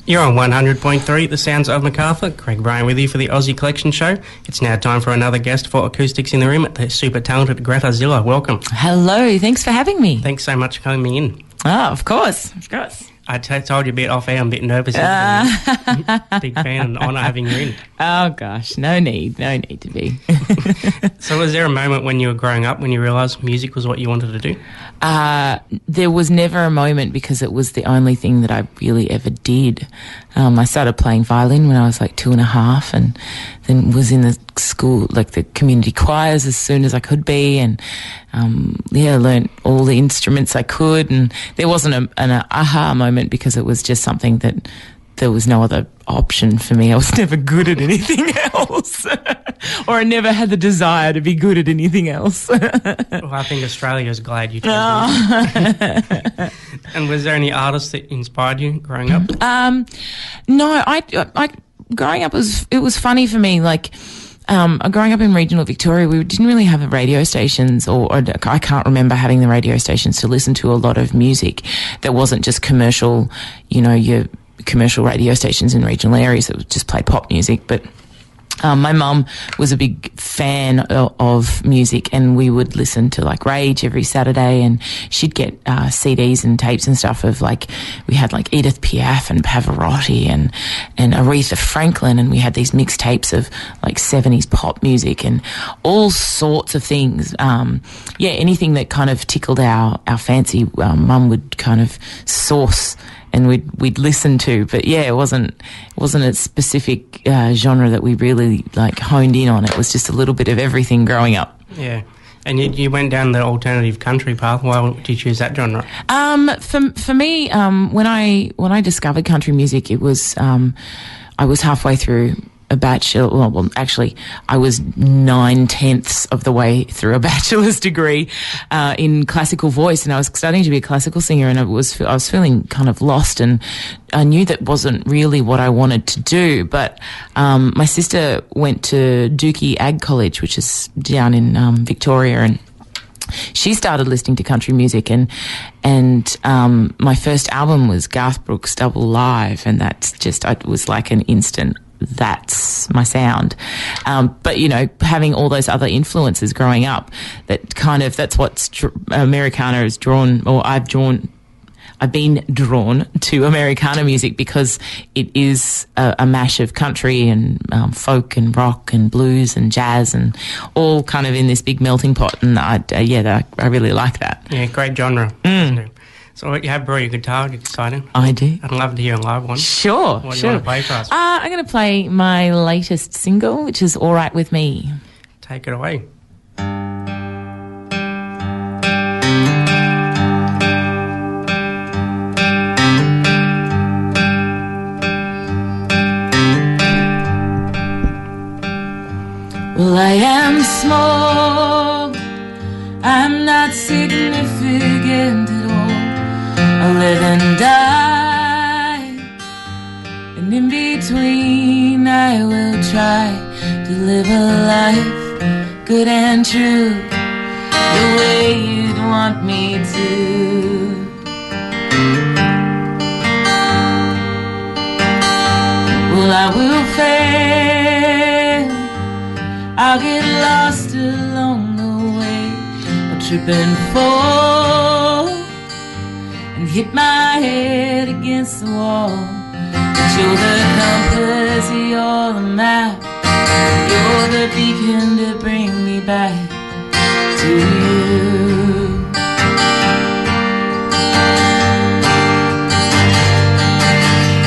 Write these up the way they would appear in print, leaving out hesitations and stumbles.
You're on 100.3, The Sounds of MacArthur. Craig Bryan with you for the Aussie Collection Show. It's now time for another guest for Acoustics in the Room, the super talented Gretta Ziller. Welcome. Hello, thanks for having me. Thanks so much for coming in. Oh, of course. I told you a bit off air, I'm a bit nervous. Big fan and honour having you in. Oh, gosh, no need to be. So was there a moment when you were growing up when you realised music was what you wanted to do? There was never a moment because it was the only thing that I really ever did. I started playing violin when I was like 2.5 and then was in the school, like the community choirs as soon as I could be and, learnt all the instruments I could, and there wasn't an aha moment because it was just something that there was no other option for me. I was never good at anything else or I never had the desire to be good at anything else. Well, I think Australia's glad you chose music. And was there any artists that inspired you growing up? No, I growing up it was funny for me, like growing up in regional Victoria, we didn't really have radio stations, or I can't remember having the radio stations to listen to a lot of music that wasn't just commercial, your commercial radio stations in regional areas that just played pop music. But my mum was a big fan of music, and we would listen to like Rage every Saturday, and she'd get CDs and tapes and stuff of we had like Edith Piaf and Pavarotti and Aretha Franklin, and we had these mixtapes of like 70s pop music and all sorts of things. Anything that kind of tickled our fancy, mum would kind of source and we'd listen to, but it wasn't a specific genre that we really honed in on. It was just a little bit of everything growing up. Yeah, and you went down the alternative country path. Why did you choose that genre? For me, when I discovered country music, it was I was halfway through a bachelor. Well, actually, I was 9/10 of the way through a bachelor's degree in classical voice, and I was studying to be a classical singer, and I was feeling kind of lost, and I knew that wasn't really what I wanted to do. But my sister went to Dookie Ag College, which is down in Victoria, and she started listening to country music, and my first album was Garth Brooks' Double Live, and it was like an instant, that's my sound. But having all those other influences growing up, that's what Americana has drawn, or I've been drawn to Americana music because it is a mash of country and folk and rock and blues and jazz and all kind of in this big melting pot, and I really like that. Yeah, great genre. Mm. So you have brought your guitar, you're excited. I do. I'd love to hear a live one. Sure. What do you want to play for us? I'm going to play my latest single, which is All Right With Me. Take it away. Well, I am small, I'm not significant at all. I live and die, and in between I will try to live a life good and true, the way you'd want me to. Well, I will fail, I'll get lost along the way, I'll trip and fall and hit my head against the wall. But you're the compass, you're the map, you're the beacon to bring me back to you.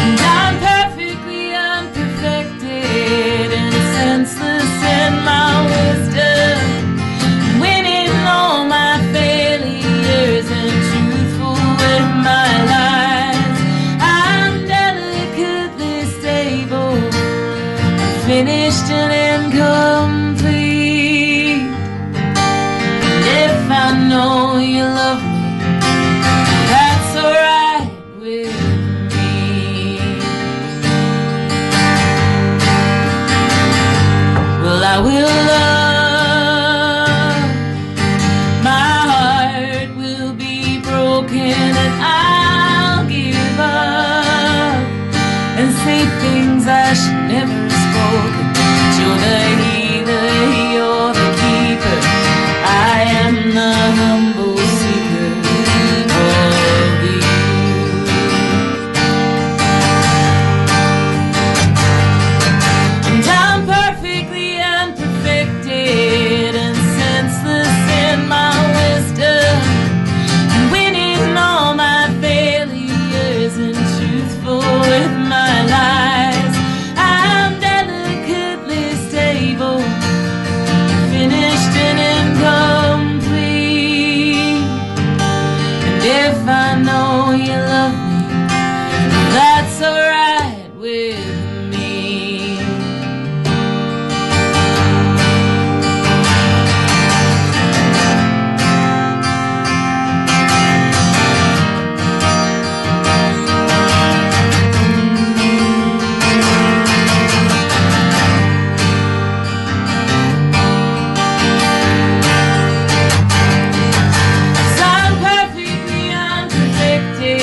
And I'm perfectly unperfected and senseless in my wisdom, winning all my failures and truthful with my lies. I'm delicately stable, finished and incomplete. And if I know you love me, that's alright with me. Well, I will love, my heart will be broken, and I'll give up, and say things I should never have spoken. But you're the healer, you're the keeper. I am the humble seeker of you. And I'm perfectly unperfected and senseless in my wisdom, winning all my failures and truthful with my lies. I'm delicately stable, finished and incomplete. And if I know you love me, that's alright with me. I'm perfectly unprotected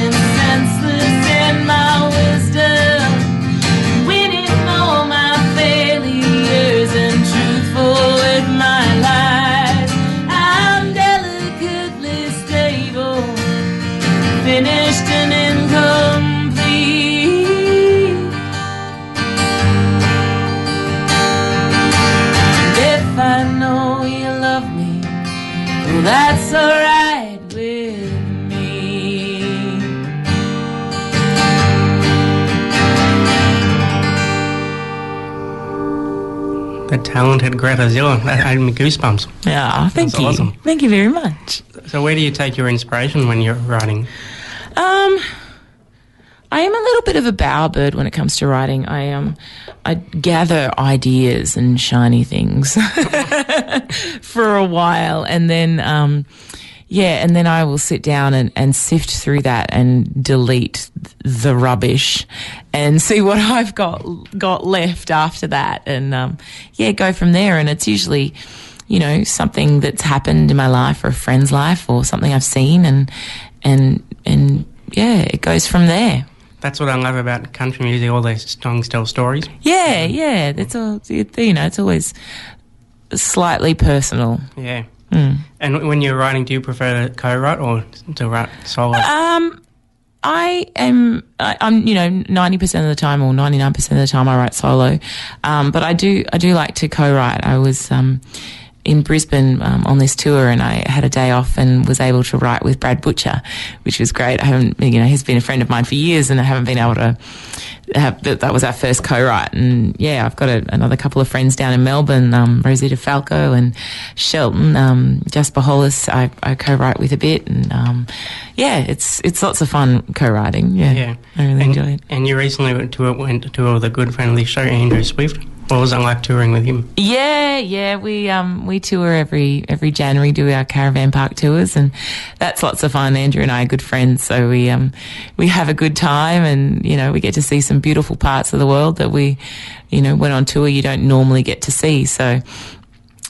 and senseless in my wisdom, winning all my failures and truthful with my lies. I'm delicately stable, finished and incomplete. And if I know you love me, well, that's alright with me. The talented Gretta Ziller. That gave me goosebumps. Yeah, thank That's you. awesome. Thank you very much. So where do you take your inspiration when you're writing? I am a little bit of a bowerbird when it comes to writing. I gather ideas and shiny things for a while, and then and then I will sit down and sift through that and delete the rubbish and see what I've got left after that, and go from there. And it's usually, you know, something that's happened in my life or a friend's life or something I've seen, and it goes from there. That's what I love about country music. All these songs tell stories. Yeah. It's all, you know, it's always slightly personal. Yeah. And when you're writing, do you prefer to co-write or to write solo? I'm, you know, 90% of the time or 99% of the time I write solo. But I do like to co-write. I was, in Brisbane on this tour, and I had a day off and was able to write with Brad Butcher, which was great. I haven't, you know, he's been a friend of mine for years, and I haven't been able to have, that was our first co-write. And yeah, I've got another couple of friends down in Melbourne, Rosita Falco and Shelton, Jasper Hollis, I co-write with a bit, and it's lots of fun co-writing. Yeah. I really enjoy it. And you recently went to the good friend of this show, Andrew Swift. What was it like touring with him? Yeah, we tour every January, do our caravan park tours, and that's lots of fun. Andrew and I are good friends, so we have a good time, and you know, we get to see some beautiful parts of the world that we, you know, when on tour you don't normally get to see. So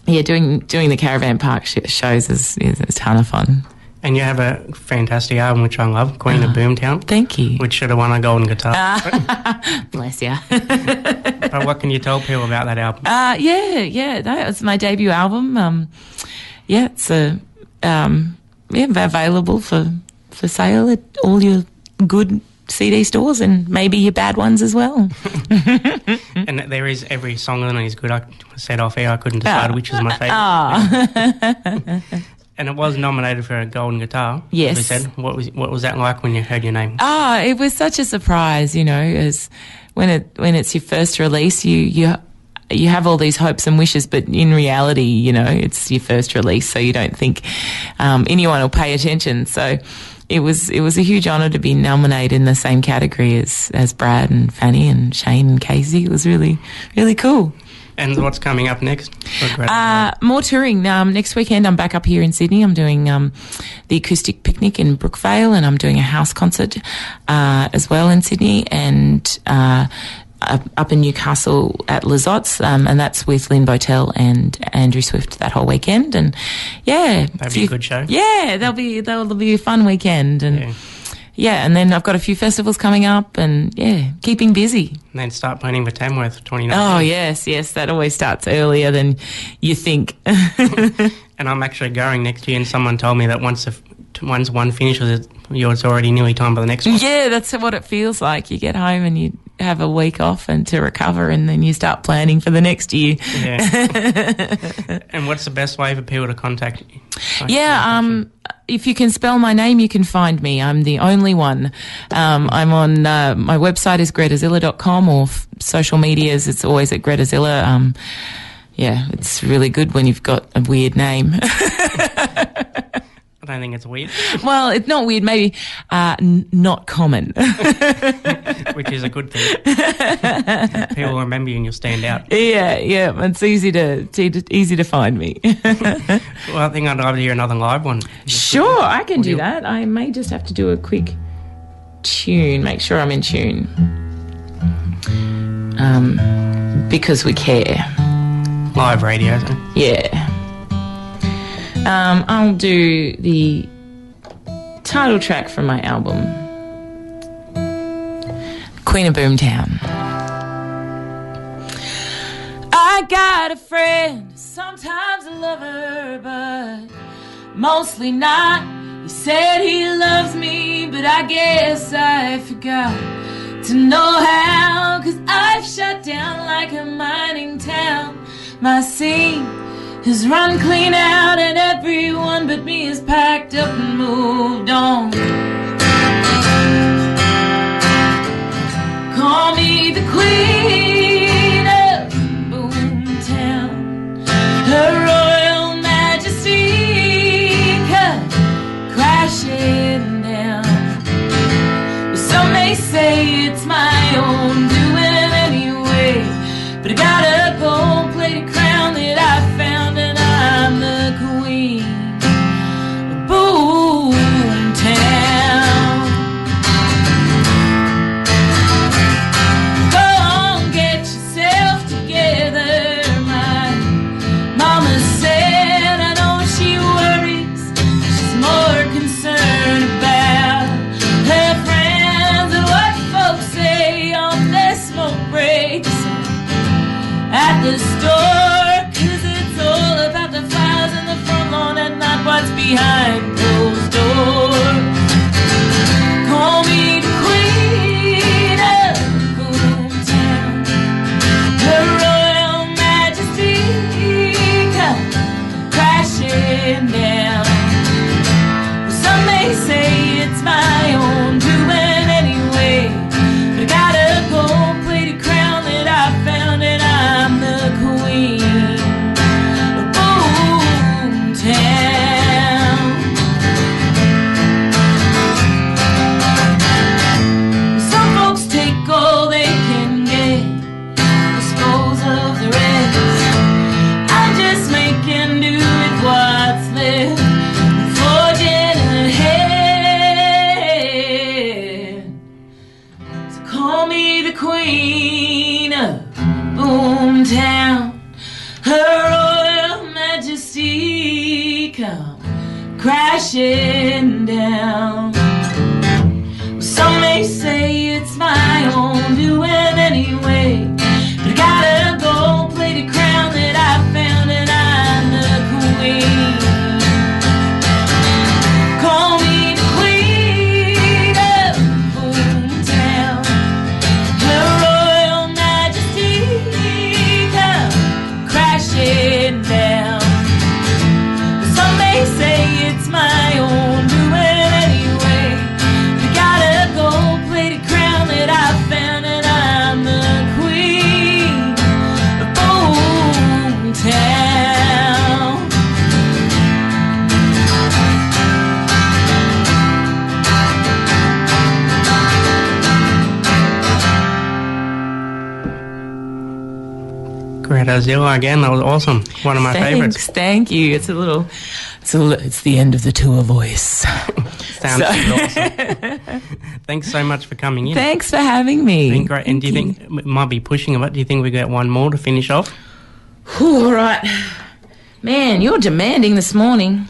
yeah, doing the caravan park shows is a ton of fun. And you have a fantastic album, which I love, Queen of Boomtown. Thank you. Which should have won a golden guitar. Bless ya. But what can you tell people about that album? That was my debut album. It's available for sale at all your good CD stores and maybe your bad ones as well. And there is every song on it is good. I said off air I couldn't decide which is my favourite. And it was nominated for a golden guitar. Yes. As we said. What was that like when you heard your name? It was such a surprise, you know, as when it's your first release, you have all these hopes and wishes, but in reality, you know, it's your first release, so you don't think anyone will pay attention. So it was a huge honour to be nominated in the same category as Brad and Fanny and Shane and Casey. It was really, really cool. And what's coming up next? More touring. Next weekend I'm back up here in Sydney. I'm doing the Acoustic Picnic in Brookvale, and I'm doing a house concert as well in Sydney, and up in Newcastle at Lizottes, and that's with Lynn Botel and Andrew Swift that whole weekend. And yeah, that'll be a good show. Yeah, that'll be a fun weekend, and yeah, and then I've got a few festivals coming up and, yeah, keeping busy. And then start planning for Tamworth 2019. Oh, yes, that always starts earlier than you think. And I'm actually going next year, and someone told me that once one finishes, it's already nearly time for the next one. Yeah, that's what it feels like. You get home and you have a week off and to recover, and then you start planning for the next year. Yeah. And what's the best way for people to contact you? If you can spell my name, you can find me. I'm the only one. I'm on, my website is grettaziller.com, or social medias, it's always at Gretta Ziller. Yeah, it's really good when you've got a weird name. I don't think it's weird. Well, it's not weird, maybe not common. Which is a good thing. People will remember you and you'll stand out. Yeah, it's easy to find me. Well, I think I'd love to hear another live one. Sure, I can do that. I may just have to do a quick tune, make sure I'm in tune. Because we care. Live radio, so. Yeah. I'll do the title track from my album, Queen of Boomtown. I got a friend, sometimes a lover, but mostly not. He said he loves me, but I guess I forgot to know how, 'cause I've shut down like a mining town. My scene has run clean out, and everyone but me is packed up and moved on. Call me the Queen of Boomtown, Her Royal Majesty come crashing down. Some may say it's my own doing anyway, but I got a gold-plated crown that I found, and I'm the Queen of Boomtown. Go on, get yourself together, my mama said. I know she worries, she's more concerned about her friends and what folks say on their smoke breaks at the store, 'cause it's all about the flowers in the front lawn and not what's behind those doors. Call me the Queen of Boomtown, Her Royal Majesty come crashing down. Some may say it's my own doing anyway, but I got a gold-plated crown that I found, and I'm the Queen of Boomtown. Some folks take all they can get, dispose of the rest. I'm just making do with what's left, forging ahead. So call me the Queen of Boomtown, Her Royal Majesty come crashing down. Some may say it's my own doing anyway, but I got a gold-plated crown that I found, and I'm the Queen. Call me the Queen of Boomtown, Her Royal Majesty come crashing down. Some may say it's my own doing anyway. You got a gold-plated crown that I found, and I'm the Queen of Boomtown. Gretta Ziller again, that was awesome. One of my favourites. Thank you. It's the end of the tour voice. Sounds awesome. Thanks so much for coming in. Thanks for having me. Been great. And do you think it might be pushing a bit? Do you think we got one more to finish off? All right. Man, you're demanding this morning.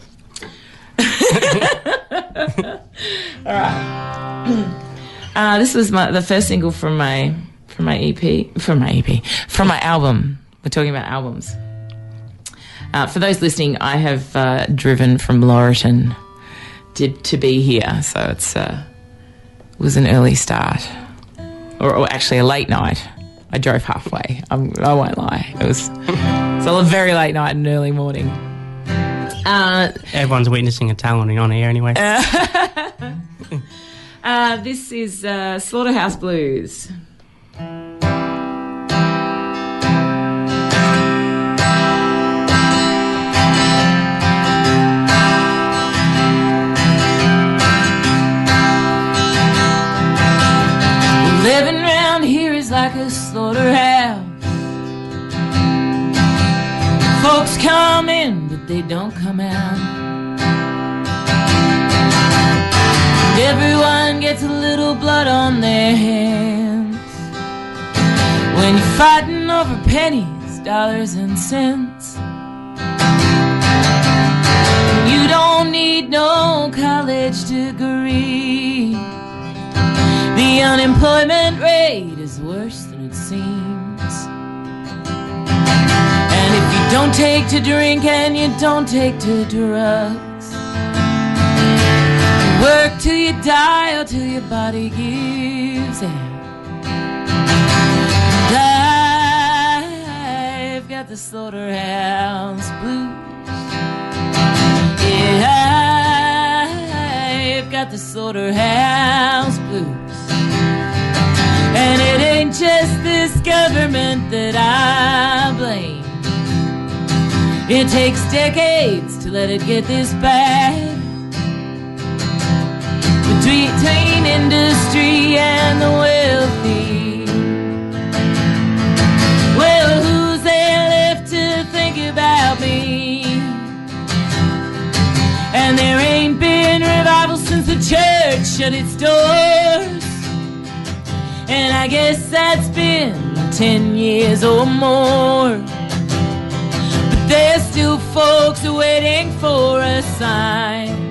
All right. This was the first single from my album. We're talking about albums. For those listening, I have driven from Laurelton to be here, so it was an early start, or actually a late night. I drove halfway. I won't lie. It was a very late night and early morning. Everyone's witnessing a talent on air anyway. This is Slaughterhouse Blues. Living round here is like a slaughterhouse. Folks come in, but they don't come out. And everyone gets a little blood on their hands when you're fighting over pennies, dollars and cents. You don't need no college degree. The unemployment rate is worse than it seems. And if you don't take to drink and you don't take to drugs, you work till you die or till your body gives out. And I've got the slaughterhouse blues. Yeah, I've got the slaughterhouse blues. And it ain't just this government that I blame. It takes decades to let it get this bad. Between industry and the wealthy, well, who's there left to think about me? And there ain't been revival since the church shut its doors. And I guess that's been 10 years or more. But there's still folks waiting for a sign.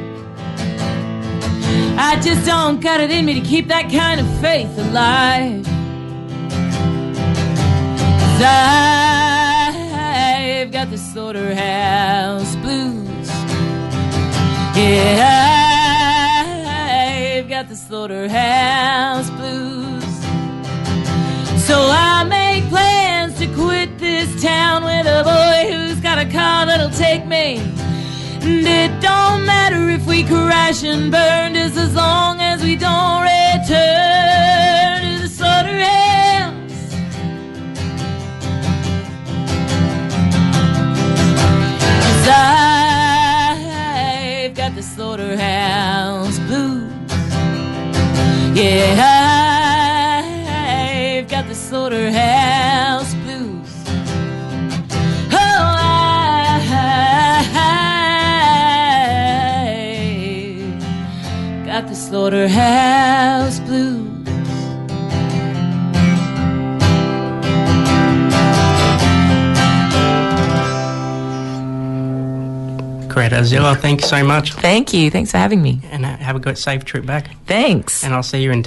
I just don't got it in me to keep that kind of faith alive. 'Cause I've got the slaughterhouse blues. Yeah, I've got the slaughterhouse blues. So I make plans to quit this town with a boy who's got a car that'll take me. And it don't matter if we crash and burn, just as long as we don't return to the slaughterhouse. 'Cause I've got the slaughterhouse blues. Yeah, I've got the slaughterhouse blues. Oh, I've got the slaughterhouse blues. Gretta, Ziller, thank you so much. Thank you. Thanks for having me. And have a good, safe trip back. Thanks. And I'll see you in